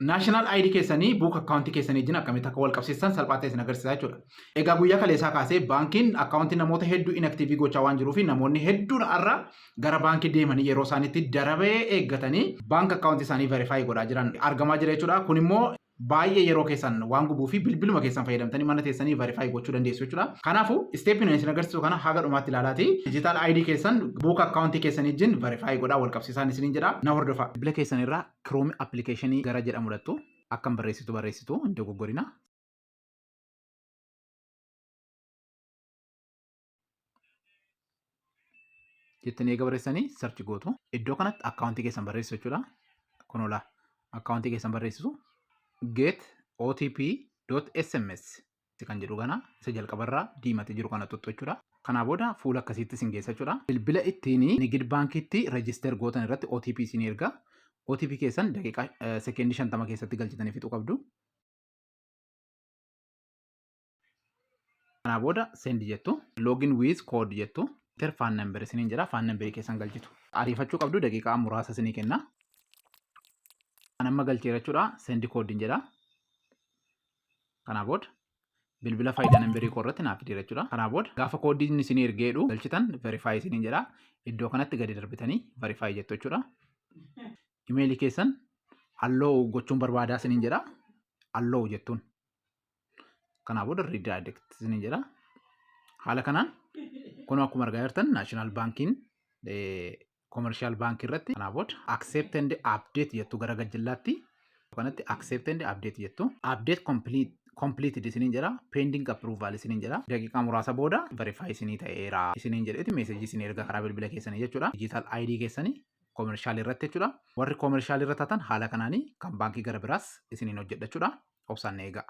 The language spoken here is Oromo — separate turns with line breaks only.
naashinaal ID keessanii buuka akkaawuntii keessanii wajjin akkamitti akka wal qabsiistan salphaa ta'e isin agarsiisaa jechuudha. Egaa guyyaa kaleessaa kaasee baankiin akkaawuntii namoota hedduu inaktiivii gochaa waan jiruuf namoonni hedduun har'a gara baankii deemanii yeroo isaaniitti darabee eeggatanii baanka akkaawuntii isaanii verifaayi godhaa jiran argamaa jira jechuudha. Kun immoo baay'ee yeroo keessan waan gubuu fi bilbiluma keessan fayyadamtanii mana teessanii verifaayi gochuu dandeessu jechuudha. Kanaafuu isteeppiin isin agarsiisu kana haga dhumaatti ilaalaati. Digital ID keessan buuka akkaawuntii keessanii wajjin verifaayi godhaa wal qabsiisaan isiniin jedha. Na hordofaa. Bilbila keessan irraa Chrome appilikeeshinii gara jedhamudhattu akkam barreessitu hin dogoggorina. Jettanii eega barreessanii sarchi gootu. Iddoo kanatti akkaawuntii keessan barreessu jechuudha. Kunola akkaawuntii keessan barreessisu. Get otp.sms kan jedhu kana isa jalqabarraa diimatee jiru kana tuttu jechuudha. Kanaa booda fuula akkasiitti isin geessa jechuudha. Bilbila ittiin Nigid Baankiitti reejister gootan irratti OTP isin erga. OTP keessan daqiiqaa sekeendii 50 keessatti galchitanii fixuu qabdu. Kanaa booda send jettu. Login with code jettu. Enter fan number isiniin jedha. Fan number keessan galchitu. Ariifachuu qabdu daqiiqaa muraasa isinii kenna. Amma galcheera jechuudha. Send code jedha. Kanaa booda bilbila faayidaa nambarii korratti naaf fidee jechuudha. Kanaa booda gaafa koodiin isin ergeedhu galchitan verify isiniin jedha. Iddoo kanatti gadi darbitanii verify jettu jechuudha. Imeelii keessan allow gochuun barbaadaa isiniin jedha. Allow jettuun. Kanaa booda redirect isiniin jedha. Haala kanaan kun akkuma argaa jirtan naashinaal baankiin commercial bank irratti kanaa booda accept and update jettu gara gajjallaatti kanatti accept and update jettu update completed isiniin jedha pending approval isiniin jedha daqiiqaa muraasa booda verify isinii ta'eera isiniin jedheeti message isin erga karaa bilbila keessanii jechuudha. Digital ID keessanii commercial irratti jechuudha. Warri commercial irra taatan haala kanaanii kan baankii gara biraas isiniin hojjedha jechuudha. Obsaan eegaa.